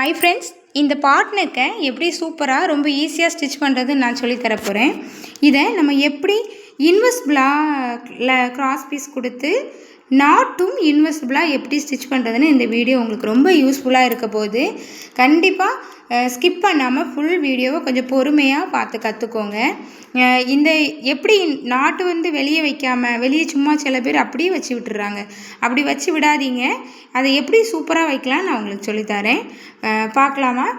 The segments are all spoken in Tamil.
ஹாய் ஃப்ரெண்ட்ஸ், இந்த பாட் நெக்கை எப்படி சூப்பராக ரொம்ப ஈஸியாக ஸ்டிச் பண்ணுறதுன்னு நான் சொல்லித்தர போகிறேன். இதை நம்ம எப்படி இன்வெஸ்பிளாக கிராஸ் பீஸ் கொடுத்து நாட்டும் இன்வெஸ்பிளாக எப்படி ஸ்டிச் பண்ணுறதுன்னு இந்த வீடியோ உங்களுக்கு ரொம்ப யூஸ்ஃபுல்லாக இருக்க போகுது. கண்டிப்பாக ஸ்கிப் பண்ணாமல் ஃபுல் வீடியோவை கொஞ்சம் பொறுமையாக பார்த்து கற்றுக்கோங்க. இந்த எப்படி நாட்டு வெளியே வைக்காமல் வெளியே சும்மா சில பேர் அப்படியே வச்சு விட்டுறாங்க. அப்படி வச்சு விடாதீங்க. அதை எப்படி சூப்பராக வைக்கலாம் நான் உங்களுக்கு சொல்லித்தரேன். பார்க்கலாமா?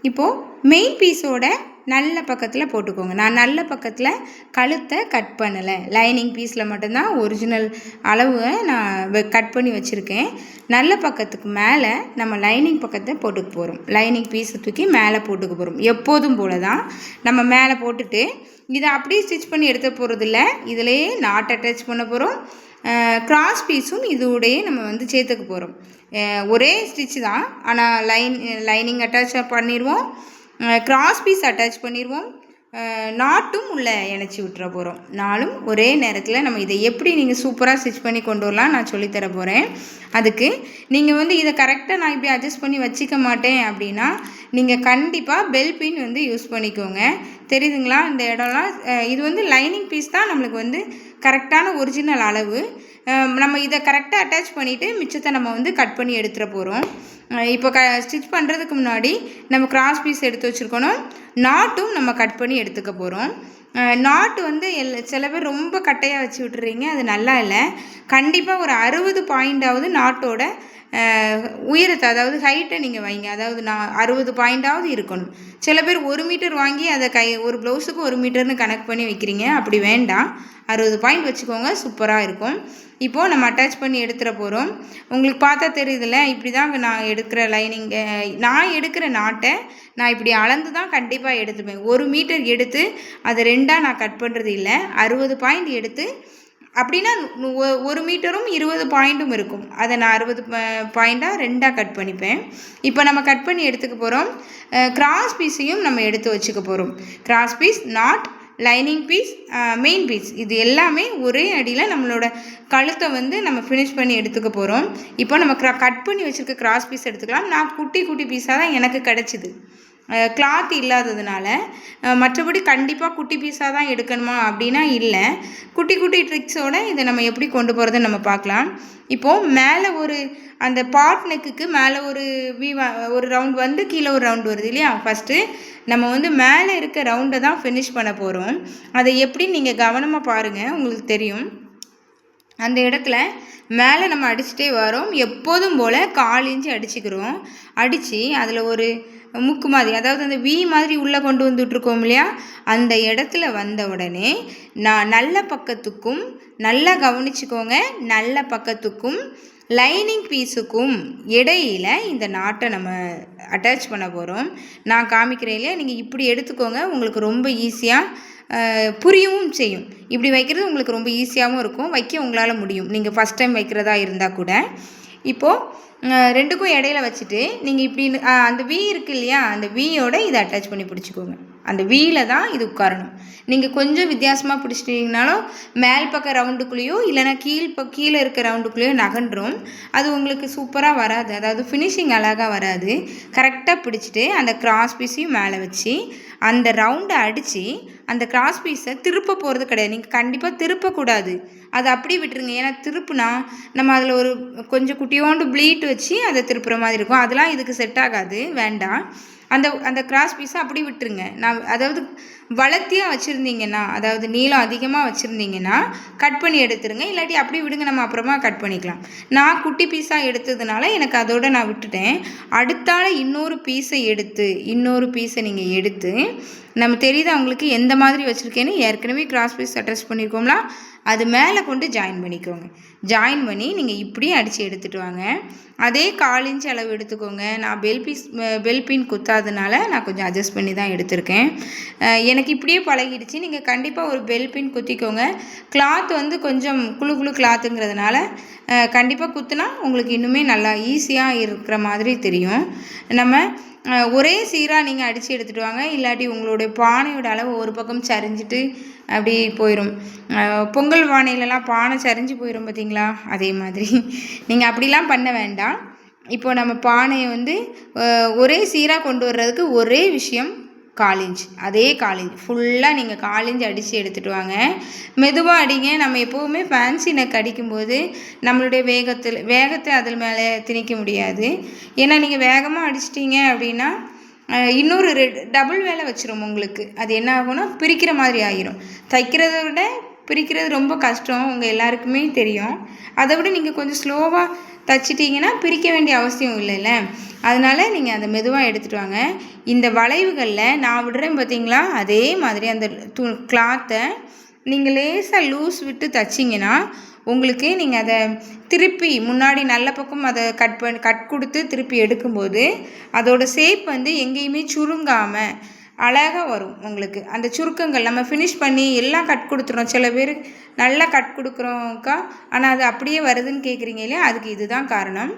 இப்போது மெயின் பீஸோட நல்ல பக்கத்தில் போட்டுக்கோங்க. நான் நல்ல பக்கத்தில் கழுத்தை கட் பண்ணலை, லைனிங் பீஸில் மட்டும்தான் ஒரிஜினல் அளவை நான் கட் பண்ணி வச்சுருக்கேன். நல்ல பக்கத்துக்கு மேலே நம்ம லைனிங் பக்கத்தை போட்டுக்க போகிறோம். லைனிங் பீஸை தூக்கி மேலே போட்டுக்க போகிறோம். எப்போதும் போல தான் நம்ம மேலே போட்டுட்டு இதை அப்படியே ஸ்டிச் பண்ணி எடுத்து போகிறதில்ல, இதிலேயே நாட் அட்டாச் பண்ண போகிறோம். கிராஸ் பீஸும் இதோடையே நம்ம சேர்த்துக்க போகிறோம். ஒரே ஸ்டிச் தான், ஆனால் லைனிங் அட்டாச் பண்ணிடுவோம், கிராஸ் பீஸ் அட்டாச் பண்ணிடுவோம், நாட்டும் உள்ளே இணைச்சி விட்டுற போகிறோம். நாலும் ஒரே நேரத்தில் நம்ம இதை எப்படி நீங்கள் சூப்பராக ஸ்டிச் பண்ணி கொண்டு வரலாம் நான் சொல்லித்தர போகிறேன். அதுக்கு நீங்கள் இதை கரெக்டாக நான் இப்படி அட்ஜஸ்ட் பண்ணி வச்சிக்க மாட்டேன் அப்படின்னா நீங்கள் கண்டிப்பாக பெல் பின் யூஸ் பண்ணிக்கோங்க. தெரியுதுங்களா? இந்த இடம்லாம் இது லைனிங் பீஸ் தான் நம்மளுக்கு கரெக்டான ஒரிஜினல் அளவு. நம்ம இதை கரெக்டாக அட்டாச் பண்ணிவிட்டு மிச்சத்தை நம்ம கட் பண்ணி எடுத்துகிற போகிறோம். இப்போ ஸ்டிச் பண்ணுறதுக்கு முன்னாடி நம்ம கிராஸ் பீஸ் எடுத்து வச்சுருக்கணும். நாட்டும் நம்ம கட் பண்ணி எடுத்துக்க போகிறோம். நாட்டு சில பேர் ரொம்ப கட்டையாக வச்சு விட்டுறீங்க, அது நல்லா இல்லை. கண்டிப்பாக ஒரு 60 பாயிண்டாவது நாட்டோட உயரத்தை, அதாவது ஹைட்டை நீங்கள் வைங்க. அதாவது 60 பாயிண்டாவது இருக்கணும். சில பேர் 1 மீட்டர் வாங்கி அதை ஒரு ப்ளவுஸுக்கு 1 மீட்டர்னு கனெக்ட் பண்ணி வைக்கிறீங்க. அப்படி வேண்டாம், 60 பாயிண்ட் வச்சுக்கோங்க, சூப்பராக இருக்கும். இப்போது நம்ம அட்டாச் பண்ணி எடுத்துகிற போகிறோம். உங்களுக்கு பார்த்தா தெரியுதுல்ல, இப்படி தான் நான் எடுக்கிற லைனிங்கை, நான் எடுக்கிற நாட்டை நான் இப்படி அளந்து தான் கண்டிப்பாக எடுத்துப்பேன். 1 மீட்டர் எடுத்து அதை 2ஆக நான் கட் பண்ணுறது இல்லை. 60 பாயிண்ட் எடுத்து, அப்படின்னா 1 மீட்டரும் 20 பாயிண்ட்டும் இருக்கும். அதை நான் 60 பாயிண்டாக 2ஆக கட் பண்ணிப்பேன். இப்போ நம்ம கட் பண்ணி எடுத்துக்க போகிறோம். கிராஸ் பீஸையும் நம்ம எடுத்து வச்சுக்க போகிறோம். கிராஸ் பீஸ், நாட், லைனிங் பீஸ், மெயின் பீஸ், இது எல்லாமே ஒரே அடியில் நம்மளோட கழுத்தை நம்ம ஃபினிஷ் பண்ணி எடுத்துக்க போகிறோம். இப்போ நம்ம கட் பண்ணி வச்சுருக்க கிராஸ் பீஸ் எடுத்துக்கலாம். நான் குட்டி குட்டி பீஸாக தான் எனக்கு கிடச்சிது, கிளாத் இல்லாததுனால. மற்றபடி கண்டிப்பாக குட்டி பீஸாக தான் எடுக்கணுமா அப்படின்னா இல்லை. குட்டி குட்டி ட்ரிக்ஸோடு இதை நம்ம எப்படி கொண்டு போகிறதுன்னு நம்ம பார்க்கலாம். இப்போது மேலே அந்த பாட் நெக்குக்கு மேலே ஒரு ரவுண்ட் கீழே ஒரு ரவுண்ட் வருது இல்லையா? ஃபஸ்ட்டு நம்ம மேலே இருக்க ரவுண்டை தான் ஃபினிஷ் பண்ண போகிறோம். அதை எப்படி நீங்கள் கவனமாக பாருங்கள், உங்களுக்கு தெரியும். அந்த இடத்துல மேலே நம்ம அடிச்சுட்டே வரோம். எப்போதும் போல் 1/4 இன்ச்சு அடிச்சுக்கிறோம். அடித்து அதில் ஒரு முக்கு மாதிரி, அதாவது அந்த வி மாதிரி உள்ளே கொண்டு வந்துட்ருக்கோம் இல்லையா? அந்த இடத்துல வந்த உடனே நான் நல்ல பக்கத்துக்கும், நல்லா கவனிச்சுக்கோங்க, நல்ல பக்கத்துக்கும் லைனிங் பீஸுக்கும் இடையில் இந்த நாட்டை நம்ம அட்டாச் பண்ண போகிறோம். நான் காமிக்கிறேன் இல்லையா? நீங்கள் இப்படி எடுத்துக்கோங்க, உங்களுக்கு ரொம்ப ஈஸியாக புரியவும் செய்யும். இப்படி வைக்கிறது உங்களுக்கு ரொம்ப ஈஸியாகவும் இருக்கும், வைக்க உங்களால் முடியும், நீங்கள் ஃபஸ்ட் டைம் வைக்கிறதா இருந்தால் கூட. இப்போது 2க்கும் இடையில வச்சுட்டு நீங்கள் இப்படி அந்த வி இருக்குது இல்லையா? அந்த வியோட இதை அட்டாச் பண்ணி பிடிச்சிக்கோங்க. அந்த வீயில் தான் இது உட்காரணும். நீங்கள் கொஞ்சம் வித்தியாசமாக பிடிச்சிட்டிங்கனாலும் மேல் பக்கம் ரவுண்டுக்குள்ளேயோ இல்லைனா கீழே இருக்க ரவுண்டுக்குள்ளேயோ நகன்றும். அது உங்களுக்கு சூப்பராக வராது, அதாவது ஃபினிஷிங் அழகாக வராது. கரெக்டாக பிடிச்சிட்டு அந்த கிராஸ் பீஸையும் மேலே வச்சு அந்த ரவுண்டை அடித்து அந்த கிராஸ் பீஸை திருப்ப போகிறது கிடையாது. நீங்கள் கண்டிப்பாக திருப்பக்கூடாது, அதை அப்படி விட்டுருங்க. ஏன்னா திருப்புனா நம்ம அதில் ஒரு கொஞ்சம் குட்டியோண்டு ப்ளீட் வச்சு அதை திருப்புற மாதிரி இருக்கும். அதெல்லாம் இதுக்கு செட் ஆகாது, வேண்டாம். அந்த கிராஸ் பீஸை அப்படி விட்டுருங்க. அதாவது வளர்த்தியாக வச்சுருந்தீங்கன்னா, அதாவது நீளம் அதிகமாக வச்சுருந்தீங்கன்னா கட் பண்ணி எடுத்துருங்க. இல்லாட்டி அப்படி விடுங்க, நம்ம அப்புறமா கட் பண்ணிக்கலாம். நான் குட்டி பீஸாக எடுத்ததுனால எனக்கு அதோடு நான் விட்டுட்டேன். அடுத்தால இன்னொரு பீஸை நீங்கள் எடுத்து, நம்ம தெரியுது அவங்களுக்கு எந்த மாதிரி வச்சுருக்கேன்னு, ஏற்கனவே கிராஸ் பீஸ் அட்டாச் பண்ணியிருக்கோம்ல, அது மேலே கொண்டு ஜாயின் பண்ணிக்கோங்க. ஜாயின் பண்ணி நீங்கள் இப்படியே அடித்து எடுத்துகிட்டு வாங்க. அதே 1/4 இன்ச் அளவு எடுத்துக்கோங்க. நான் பெல் பின் குத்தாதனால நான் கொஞ்சம் அட்ஜஸ்ட் பண்ணி தான் எடுத்திருக்கேன். எனக்கு இப்படியே பழகிடுச்சு. நீங்கள் கண்டிப்பாக ஒரு பெல் பின் குத்திக்கோங்க. கிளாத் கொஞ்சம் குழு கிளாத்துங்கிறதுனால கண்டிப்பாக குத்துனா உங்களுக்கு இன்னுமே நல்லா ஈஸியாக இருக்கிற மாதிரி தெரியும். நம்ம ஒரே சீராக நீங்கள் அடித்து எடுத்துகிட்டு வாங்க. இல்லாட்டி உங்களுடைய பானையோட அளவு ஒரு பக்கம் சரிஞ்சிட்டு அப்படி போயிடும். பொங்கல் பானையிலலாம் பானை சரிஞ்சு போயிடும் பார்த்தீங்களா? அதே மாதிரி நீங்கள் அப்படிலாம் பண்ண வேண்டாம். இப்போ நம்ம பானையை வந்து ஒரே சீராக கொண்டு வர்றதுக்கு ஒரே விஷயம், காலிஞ்ச். அதே காலிஞ்ச் ஃபுல்லாக நீங்கள் காலிஞ்ச் அடித்து எடுத்துகிட்டு வாங்க. மெதுவாக அடிங்க. நம்ம எப்போவுமே ஃபேன்சி நெக் அடிக்கும்போது நம்மளுடைய வேகத்தை அதில் மேலே திணிக்க முடியாது. ஏன்னா நீங்கள் வேகமாக அடிச்சிட்டிங்க அப்படின்னா இன்னொரு டபுள் வேலை வச்சிரும் உங்களுக்கு. அது என்ன ஆகும்னா பிரிக்கிற மாதிரி ஆகிரும். தைக்கிறத விட பிரிக்கிறது ரொம்ப கஷ்டம், உங்கள் எல்லாருக்குமே தெரியும். அதை விட நீங்கள் கொஞ்சம் ஸ்லோவாக தைச்சிட்டிங்கன்னா பிரிக்க வேண்டிய அவசியம் இல்லைல்ல. அதனால் நீங்கள் அதை மெதுவாக எடுத்துகிட்டு வாங்க. இந்த வளைவுகளில் நான் விடுறேன் பார்த்தீங்களா, அதே மாதிரி அந்த கிளாத்தை நீங்கள் லேசாக லூஸ் விட்டு தைச்சிங்கன்னா உங்களுக்கு நீங்கள் அதை திருப்பி முன்னாடி நல்ல பக்கம் அதை கட் கொடுத்து திருப்பி எடுக்கும்போது அதோட ஷேப் வந்து எங்கேயுமே சுருங்காமல் அழகாக வரும் உங்களுக்கு. அந்த சுருக்கங்கள் நம்ம ஃபினிஷ் பண்ணி எல்லாம் கட் கொடுத்துறோம். சில பேர் நல்லா கட் கொடுக்குறோம்க்கா, ஆனால் அது அப்படியே வருதுன்னு கேட்குறீங்க இல்லையா, அதுக்கு இதுதான் காரணம்.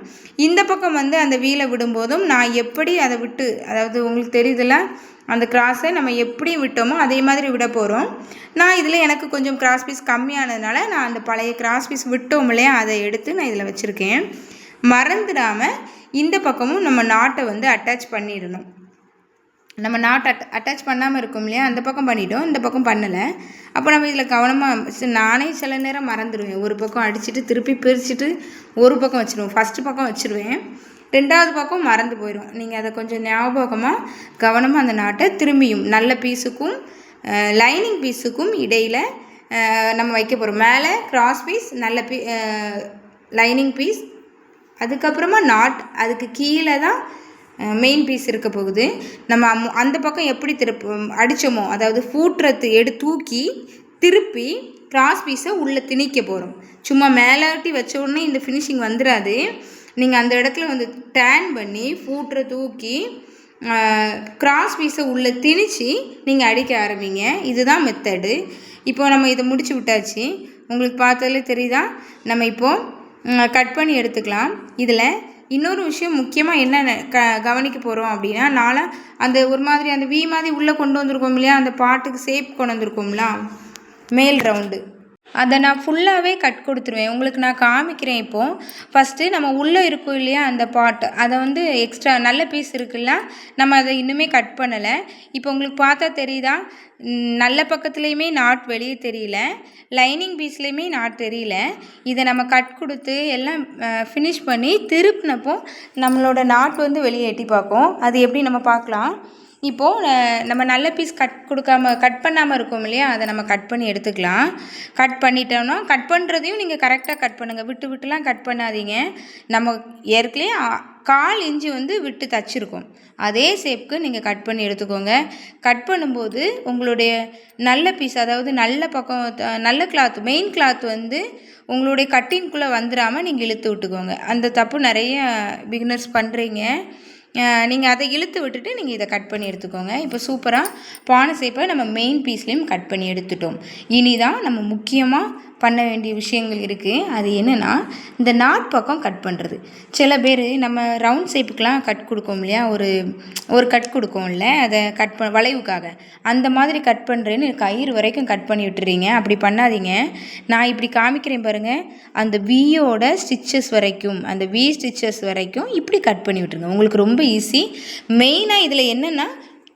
இந்த பக்கம் வந்து அந்த வீலை விடும்போதும் நான் எப்படி அதை விட்டு, அதாவது உங்களுக்கு தெரியுதுல்ல, அந்த கிராஸை நம்ம எப்படி விட்டோமோ அதே மாதிரி விட போகிறோம். நான் இதில் எனக்கு கொஞ்சம் கிராஸ் பீஸ் கம்மியானதுனால நான் அந்த பழைய கிராஸ் பீஸ் விட்டோம் இல்லையா, அதை எடுத்து நான் இதில் வச்சுருக்கேன். மறந்துடாமல் இந்த பக்கமும் நம்ம நாட்டை வந்து அட்டாச் பண்ணிடணும். நம்ம நாட் அட்டாச் பண்ணாமல் இருக்கும் இல்லையா, அந்த பக்கம் பண்ணிட்டோம், இந்த பக்கம் பண்ணலை. அப்போ நம்ம இதில் கவனமாக, நானே சில நேரம் மறந்துடுவேன். ஒரு பக்கம் அடிச்சுட்டு திருப்பி பிரிச்சுட்டு ஒரு பக்கம் வச்சுருவேன். ஃபஸ்ட்டு பக்கம் வச்சுருவேன், ரெண்டாவது பக்கம் மறந்து போயிடும். நீங்கள் அதை கொஞ்சம் ஞாபகமாக கவனமாக அந்த நாட்டை திரும்பியும் நல்ல பீஸுக்கும் லைனிங் பீஸுக்கும் இடையில் நம்ம வைக்க போகிறோம். மேலே கிராஸ் பீஸ், நல்ல லைனிங் பீஸ், அதுக்கப்புறமா நாட், அதுக்கு கீழே தான் மெயின் பீஸ் இருக்க போகுது. நம்ம அந்த பக்கம் எப்படி அடித்தோமோ, அதாவது ஃபூட்ரத்து தூக்கி திருப்பி கிராஸ் பீஸை உள்ளே திணிக்க போகிறோம். சும்மா மேலாட்டி வச்ச உடனே இந்த ஃபினிஷிங் வந்துடாது. நீங்கள் அந்த இடத்துல வந்து டேன் பண்ணி ஃபூட்ரை தூக்கி கிராஸ் பீஸை உள்ளே திணிச்சு நீங்கள் அடிக்க ஆரம்பிங்க. இதுதான் மெத்தடு. இப்போது நம்ம இதை முடிச்சு விட்டாச்சு. உங்களுக்கு பார்த்ததுல தெரியுதா, நம்ம இப்போது கட் பண்ணி எடுத்துக்கலாம். இதில் இன்னொரு விஷயம் முக்கியமாக என்ன கவனிக்க போகிறோம் அப்படின்னா, நாளாக அந்த ஒரு மாதிரி அந்த வி மாதிரி உள்ளே கொண்டு வந்திருக்கோம் இல்லையா, அந்த பாட்டுக்கு ஷேப் கொண்டு வந்திருக்கோம்ல மேல் ரவுண்டு, அதை நான் ஃபுல்லாகவே கட் கொடுத்துருவேன். உங்களுக்கு நான் காமிக்கிறேன். இப்போது ஃபஸ்ட்டு நம்ம உள்ளே இருக்கும் இல்லையா அந்த பாட், அதை வந்து எக்ஸ்ட்ரா நல்ல பீஸ் இருக்குல்ல, நம்ம அதை இன்னுமே கட் பண்ணலை. இப்போ உங்களுக்கு பார்த்தா தெரியுதா, நல்ல பக்கத்துலேயுமே நாட் வெளியே தெரியல, லைனிங் பீஸ்லேயுமே நாட் தெரியல. இதை நம்ம கட் கொடுத்து எல்லாம் ஃபினிஷ் பண்ணி திருப்பினப்போ நம்மளோட நாட் வந்து வெளியே எட்டி பார்க்கும். அது எப்படி நம்ம பார்க்கலாம். இப்போது நம்ம நல்ல பீஸ் கட் பண்ணாமல் இருக்கோம் இல்லையா, அதை நம்ம கட் பண்ணி எடுத்துக்கலாம். கட் பண்ணிட்டோன்னா, கட் பண்ணுறதையும் நீங்கள் கரெக்டாக கட் பண்ணுங்கள், விட்டு விட்டுலாம் கட் பண்ணாதீங்க. நம்ம ஏற்கனவே 1/4 இன்ச்சு வந்து விட்டு தச்சுருக்கோம், அதே ஷேப்புக்கு நீங்கள் கட் பண்ணி எடுத்துக்கோங்க. கட் பண்ணும்போது உங்களுடைய நல்ல பீஸ், அதாவது நல்ல பக்கம் நல்ல கிளாத், மெயின் கிளாத் வந்து உங்களுடைய கட்டிங்குள்ளே வந்துடாமல் நீங்கள் இழுத்து விட்டுக்கோங்க. அந்த தப்பு நிறைய பிகினர்ஸ் பண்ணுறீங்க. நீங்கள் அதை இழுத்து விட்டுட்டு நீங்கள் இதை கட் பண்ணி எடுத்துக்கோங்க. இப்போ சூப்பராக பானை ஷேப்பை நம்ம மெயின் பீஸ்லேயும் கட் பண்ணி எடுத்துட்டோம். இனி தான் நம்ம முக்கியமாக பண்ண வேண்டிய விஷயங்கள் இருக்குது. அது என்னென்னா, இந்த நாட் பக்கம் கட் பண்ணுறது. சில பேர் நம்ம ரவுண்ட் ஷேப்புக்கெலாம் கட் கொடுக்கோம் இல்லையா, ஒரு கட் கொடுக்கோம்ல, அதை வளைவுக்காக அந்த மாதிரி கட் பண்ணுறேன்னு கயிறு வரைக்கும் கட் பண்ணி விட்டுறீங்க. அப்படி பண்ணாதீங்க. நான் இப்படி காமிக்கிறேன் பாருங்கள், அந்த வியோட ஸ்டிச்சஸ் வரைக்கும், அந்த வி ஸ்டிச்சஸ் வரைக்கும் இப்படி கட் பண்ணி விட்டுருங்க. உங்களுக்கு ரொம்ப ஈஸி. மெயினாக இதில் என்னென்னா,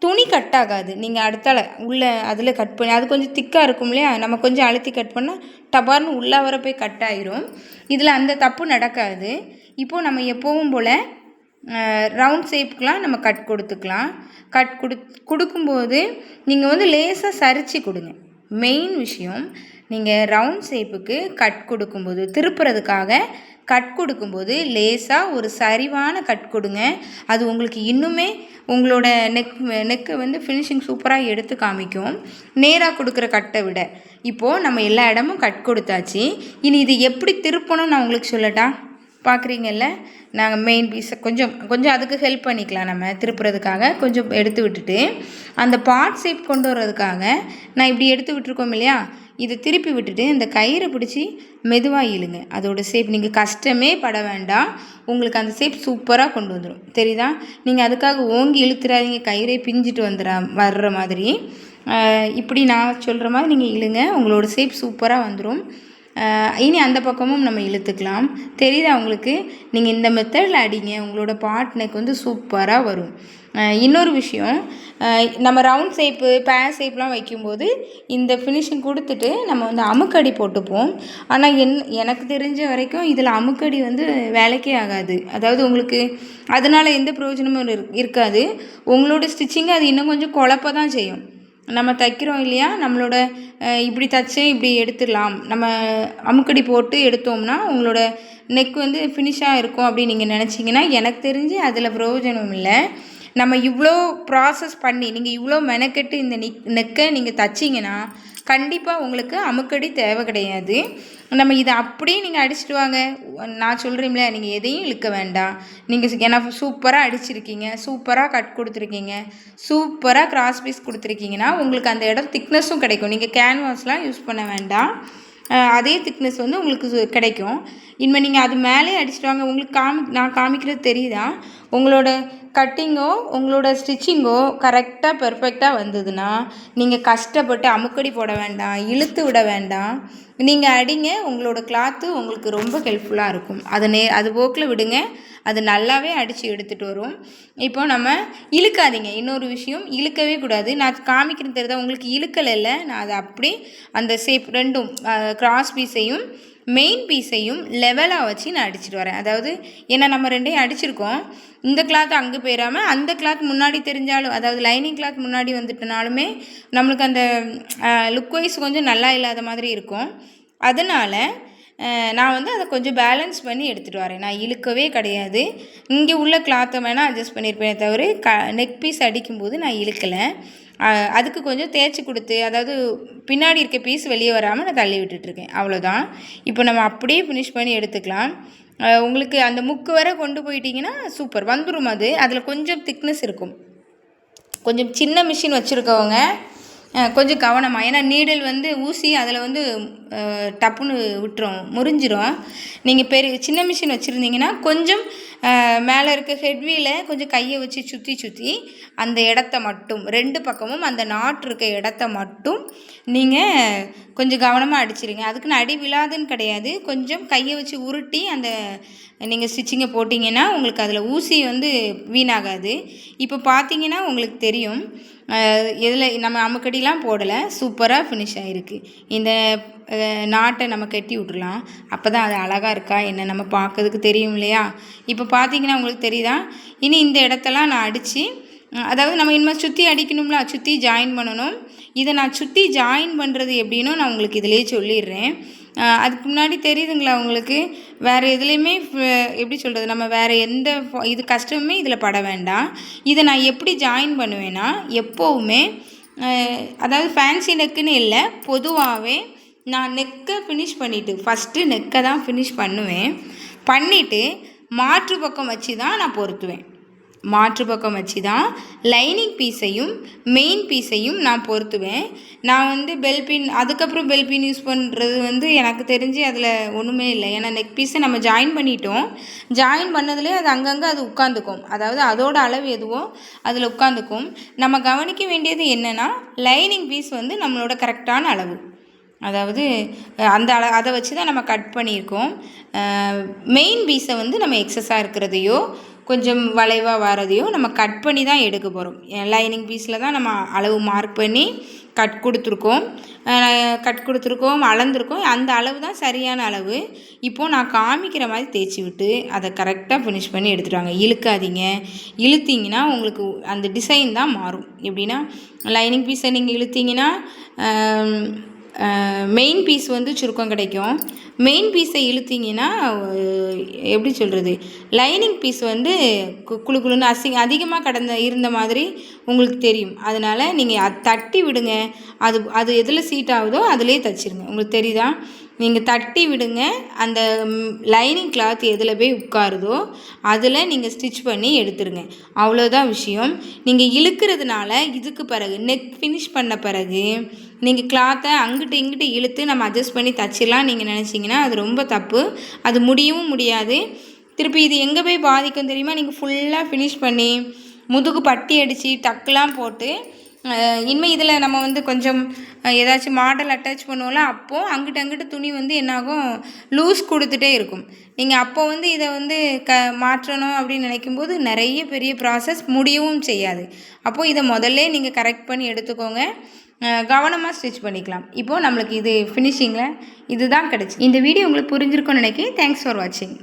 துணி கட் ஆகாது. நீங்கள் அடுத்தால உள்ளே அதில் கட் பண்ணி, அது கொஞ்சம் திக்காக இருக்கும் இல்லையா, நம்ம கொஞ்சம் அழுத்தி கட் பண்ணால் டபார்னு உள்ளே வர போய் கட் ஆயிரும். இதில் அந்த தப்பு நடக்காது. இப்போது நம்ம எப்போவும் போல் ரவுண்ட் ஷேப்புக்கெலாம் நம்ம கட் கொடுத்துக்கலாம். கட் கொடுக்கும்போது நீங்கள் வந்து லேசாக சரித்து கொடுங்க. மெயின் விஷயம், நீங்கள் ரவுண்ட் ஷேப்புக்கு கட் கொடுக்கும்போது, திருப்புறதுக்காக கட் கொடுக்கும்போது லேசாக ஒரு சரிவான கட் கொடுங்க. அது உங்களுக்கு இன்னுமே உங்களோட நெக்கை வந்து ஃபினிஷிங் சூப்பராக எடுத்து காமிக்கும், நேராக கொடுக்குற கட்டை விட. இப்போது நம்ம எல்லா இடமும் கட் கொடுத்தாச்சு. இனி இது எப்படி திருப்பணும் நான் உங்களுக்கு சொல்லட்டா? பார்க்குறீங்கல்ல, நாங்கள் மெயின் பீஸை கொஞ்சம் அதுக்கு ஹெல்ப் பண்ணிக்கலாம். நம்ம திருப்புறதுக்காக கொஞ்சம் எடுத்து விட்டுட்டு, அந்த பார்ட் ஷேப் கொண்டு வர்றதுக்காக நான் இப்படி எடுத்து விட்டுருக்கோம் இல்லையா, இதை திருப்பி விட்டுட்டு இந்த கயிறை பிடிச்சி மெதுவாக இழுங்க. அதோட ஷேப் நீங்கள் கஷ்டமே பட வேண்டாம், உங்களுக்கு அந்த ஷேப் சூப்பராக கொண்டு வந்துடும். தெரியுதா? நீங்கள் அதுக்காக ஓங்கி இழுத்துறாதீங்க, கயிறே பிஞ்சிட்டு வர்ற மாதிரி. இப்படி நான் சொல்கிற மாதிரி நீங்கள் இழுங்க, உங்களோட ஷேப் சூப்பராக வந்துடும். இனி அந்த பக்கமும் நம்ம இழுத்துக்கலாம். தெரியுதா உங்களுக்கு? நீங்கள் இந்த மெத்தடில் அடிங்க, உங்களோட பாட் நெக் வந்து சூப்பராக வரும். இன்னொரு விஷயம், நம்ம ரவுண்ட் ஷேப்பு பேர் ஷேப்லாம் வைக்கும்போது இந்த ஃபினிஷிங் கொடுத்துட்டு நம்ம வந்து அமுக்கடி போட்டுப்போம். ஆனால் எனக்கு தெரிஞ்ச வரைக்கும் இதில் அமுக்கடி வந்து வேலைக்கே ஆகாது. அதாவது உங்களுக்கு அதனால் எந்த பிரயோஜனமும் இருக்காது. உங்களோட ஸ்டிச்சிங்கை அது இன்னும் கொஞ்சம் குழப்ப தான் செய்யும். நம்ம தைக்கிறோம் இல்லையா, நம்மளோட இப்படி தைச்சு இப்படி எடுத்துடலாம், நம்ம அமுக்கடி போட்டு எடுத்தோம்னா உங்களோட நெக் வந்து ஃபினிஷாக இருக்கும் அப்படின்னு நீங்கள் நினச்சிங்கன்னா எனக்கு தெரிஞ்சு அதில் பிரயோஜனம் இல்லை. நம்ம இவ்வளோ ப்ராசஸ் பண்ணி நீங்கள் இவ்வளோ மெனக்கெட்டு இந்த நெக்கை நீங்கள் தைச்சிங்கன்னா கண்டிப்பாக உங்களுக்கு அமுக்கடி தேவை கிடையாது. நம்ம இதை அப்படியே நீங்கள் அடிச்சுட்டு வாங்க. நான் சொல்கிறீங்களே, நீங்கள் எதையும் இழுக்க வேண்டாம். நீங்கள் ஏன்னா சூப்பராக அடிச்சிருக்கீங்க, சூப்பராக கட் கொடுத்துருக்கீங்க, சூப்பராக கிராஸ் பீஸ் கொடுத்துருக்கீங்கன்னா உங்களுக்கு அந்த இடம் திக்னஸும் கிடைக்கும். நீங்கள் கேன்வாஸ்லாம் யூஸ் பண்ண வேண்டாம், அதே திக்னஸ் வந்து உங்களுக்கு கிடைக்கும். இனிமேல் நீங்கள் அது மேலே அடிச்சுட்டு வாங்க. உங்களுக்கு நான் காமிக்கிறது தெரியுதா? உங்களோட கட்டிங்கோ உங்களோட ஸ்டிச்சிங்கோ கரெக்டாக பெர்ஃபெக்டாக வந்ததுன்னா நீங்கள் கஷ்டப்பட்டு அமுக்கடி போட வேண்டாம், இழுத்து விட வேண்டாம். நீங்கள் அடிங்க, உங்களோட கிளாத்து உங்களுக்கு ரொம்ப ஹெல்ப்ஃபுல்லாக இருக்கும். அது போக்கில் விடுங்க, அது நல்லாவே அடித்து எடுத்துகிட்டு வரும். இப்போ நம்ம இழுக்காதீங்க. இன்னொரு விஷயம், இழுக்கவே கூடாது. நான் காமிக்கிறது தெரியுதா உங்களுக்கு? இழுக்கலை இல்லை, நான் அதை அப்படி அந்த ஷேப் ரெண்டும் கிராஸ் பீஸையும் மெயின் பீஸையும் லெவலாக வச்சு நான் அடிச்சுட்டு வரேன். அதாவது ஏன்னா நம்ம ரெண்டையும் அடிச்சிருக்கோம், இந்த கிளாத் அங்கே போயிடாமல் அந்த கிளாத் முன்னாடி தெரிஞ்சாலும், அதாவது லைனிங் கிளாத் முன்னாடி வந்துட்டனாலுமே நம்மளுக்கு அந்த லுக் வைஸ் கொஞ்சம் நல்லா இல்லாத மாதிரி இருக்கும். அதனால் நான் வந்து அதை கொஞ்சம் பேலன்ஸ் பண்ணி எடுத்துகிட்டு வரேன். நான் இழுக்கவே கிடையாது. இங்கே உள்ள கிளாத்தை வேணால் அட்ஜஸ்ட் பண்ணியிருப்பேனே தவிர நெக் பீஸ் அடிக்கும்போது நான் இழுக்கலை. அதுக்கு கொஞ்சம் தேய்ச்சி கொடுத்து, அதாவது பின்னாடி இருக்க பீஸ் வெளியே வராமல் நான் தள்ளி விட்டுட்ருக்கேன், அவ்வளோதான். இப்போ நம்ம அப்படியே ஃபினிஷ் பண்ணி எடுத்துக்கலாம். உங்களுக்கு அந்த முக்கு வரை கொண்டு போயிட்டிங்கன்னா சூப்பர் வந்துடும். அதில் கொஞ்சம் திக்னஸ் இருக்கும். கொஞ்சம் சின்ன மிஷின் வச்சுருக்கவங்க கொஞ்சம் கவனமாக, ஏன்னா நீடில் வந்து ஊசி அதில் வந்து டப்புன்னு முறிஞ்சிரும். நீங்கள் சின்ன மிஷின் வச்சுருந்தீங்கன்னா கொஞ்சம் மேலே இருக்க ஹெட்வீலை கொஞ்சம் கையை வச்சு சுற்றி அந்த இடத்த மட்டும், ரெண்டு பக்கமும் அந்த நாட்டு இருக்க இடத்த மட்டும் நீங்கள் கொஞ்சம் கவனமாக அடிச்சிருங்க. அதுக்குன்னு அடி விழாதுன்னு கிடையாது, கொஞ்சம் கையை வச்சு உருட்டி அந்த நீங்கள் ஸ்டிச்சிங்கை போட்டிங்கன்னா உங்களுக்கு அதில் ஊசி வந்து வீணாகாது. இப்போ பார்த்தீங்கன்னா உங்களுக்கு தெரியும், இதில் நம்ம அமுக்கடிலாம் போடலை, சூப்பராக ஃபினிஷ் ஆகிருக்கு. இந்த நாட்டை நம்ம கட்டி விட்றலாம், அப்போ தான் அது அழகாக இருக்கா என்ன நம்ம பார்க்கறதுக்கு தெரியும் இல்லையா? இப்போ பார்த்தீங்கன்னா உங்களுக்கு தெரியுதா? இனி இந்த இடத்தெல்லாம் நான் அடித்து, அதாவது நம்ம இனிமேல் சுற்றி அடிக்கணும்ல, சுற்றி ஜாயின் பண்ணணும். இதை நான் சுற்றி ஜாயின் பண்ணுறது எப்படின்னு நான் உங்களுக்கு இதிலே சொல்லிடுறேன். அதுக்கு முன்னாடி தெரியுதுங்களா உங்களுக்கு? வேறு எதுலேயுமே எப்படி சொல்கிறது, நம்ம வேறு எந்த இது கஷ்டமுமே இதில் பட வேண்டாம். இதை நான் எப்படி ஜாயின் பண்ணுவேன்னா, எப்போவுமே அதாவது ஃபேன்சி நெக்குன்னு இல்லை, பொதுவாகவே நான் நெக்கை ஃபினிஷ் பண்ணிவிட்டு ஃபஸ்ட்டு நெக்கை தான் ஃபினிஷ் பண்ணுவேன். பண்ணிவிட்டு மாற்று பக்கம் வச்சு தான் நான் பொருத்துவேன். மாற்று பக்கம் வச்சு தான் லைனிங் பீஸையும் மெயின் பீஸையும் நான் பொருத்துவேன். நான் வந்து பெல்பின், அதுக்கப்புறம் பெல்பின் யூஸ் பண்ணுறது வந்து எனக்கு தெரிஞ்சு அதில் ஒன்றுமே இல்லை. ஏன்னா நெக் பீஸை நம்ம ஜாயின் பண்ணிட்டோம், ஜாயின் பண்ணதுலேயே அது அங்கங்கே அது உட்காந்துக்கும், அதாவது அதோட அளவு எதுவோ அதில் உட்காந்துக்கும். நம்ம கவனிக்க வேண்டியது என்னென்னா, லைனிங் பீஸ் வந்து நம்மளோட கரெக்டான அளவு, அதாவது அந்த அதை வச்சு தான் நம்ம கட் பண்ணியிருக்கோம். மெயின் பீஸை வந்து நம்ம எக்ஸஸாக இருக்கிறதையோ கொஞ்சம் வளைவாக வரதையோ நம்ம கட் பண்ணி தான் எடுக்க போகிறோம். லைனிங் பீஸில் தான் நம்ம அளவு மார்க் பண்ணி கட் கொடுத்துருக்கோம், அளந்துருக்கோம். அந்த அளவு தான் சரியான அளவு. இப்போது நான் காமிக்கிற மாதிரி தேய்ச்சி விட்டு அதை கரெக்டாக ஃபினிஷ் பண்ணி எடுத்துட்டாங்க. இழுக்காதீங்க, இழுத்திங்கன்னா உங்களுக்கு அந்த டிசைன் தான் மாறும். எப்படின்னா, லைனிங் பீஸை நீங்கள் இழுத்திங்கன்னா மெயின் பீஸ் வந்து சுருக்கம் கிடைக்கும். மெயின் பீஸை இழுத்திங்கன்னா எப்படி சொல்கிறது, லைனிங் பீஸ் வந்து குழு குழுன்னு அதிகமாக இருந்த மாதிரி உங்களுக்கு தெரியும். அதனால் நீங்கள் தட்டி விடுங்க, அது எதில் சீட் ஆகுதோ அதிலே தைச்சிருங்க. உங்களுக்கு தெரியுதா? நீங்கள் தட்டி விடுங்க, அந்த லைனிங் கிளாத் எதில் போய் உட்காருதோ அதில் நீங்கள் ஸ்டிச் பண்ணி எடுத்துருங்க, அவ்வளோதான் விஷயம். நீங்கள் இழுக்கிறதுனால இதுக்கு பிறகு நெக் ஃபினிஷ் பண்ண பிறகு நீங்கள் கிளாத்தை அங்கிட்டு இங்கிட்டு இழுத்து நம்ம அட்ஜஸ்ட் பண்ணி தச்சிடலாம் நீங்கள் நினச்சிங்கன்னா அது ரொம்ப தப்பு. அது முடியவும் முடியாது. திருப்பி இது எங்கே போய் பாதிக்கும் தெரியுமா? நீங்கள் ஃபுல்லாக ஃபினிஷ் பண்ணி முதுகு பட்டி அடித்து டக்குலாம் போட்டு இனிமேல் இதில் நம்ம வந்து கொஞ்சம் ஏதாச்சும் மாடல் அட்டாச் பண்ணுவோம்ல, அப்போது அங்கிட்டு துணி வந்து என்னாகும், லூஸ் கொடுத்துட்டே இருக்கும். நீங்கள் அப்போ வந்து இதை வந்து மாற்றணும் அப்படின்னு நினைக்கும்போது நிறைய பெரிய ப்ராசஸ் முடியவும் செய்யாது. அப்போது இதை முதல்ல நீங்கள் கரெக்ட் பண்ணி எடுத்துக்கோங்க, கவனமாக ஸ்டிச் பண்ணிக்கலாம். இப்போது நம்மளுக்கு இது ஃபினிஷிங்கில் இதுதான் கிடச்சி. இந்த வீடியோ உங்களுக்கு புரிஞ்சிருக்கும்னு நினைக்கிறேன். தேங்க்ஸ் ஃபார் வாட்சிங்.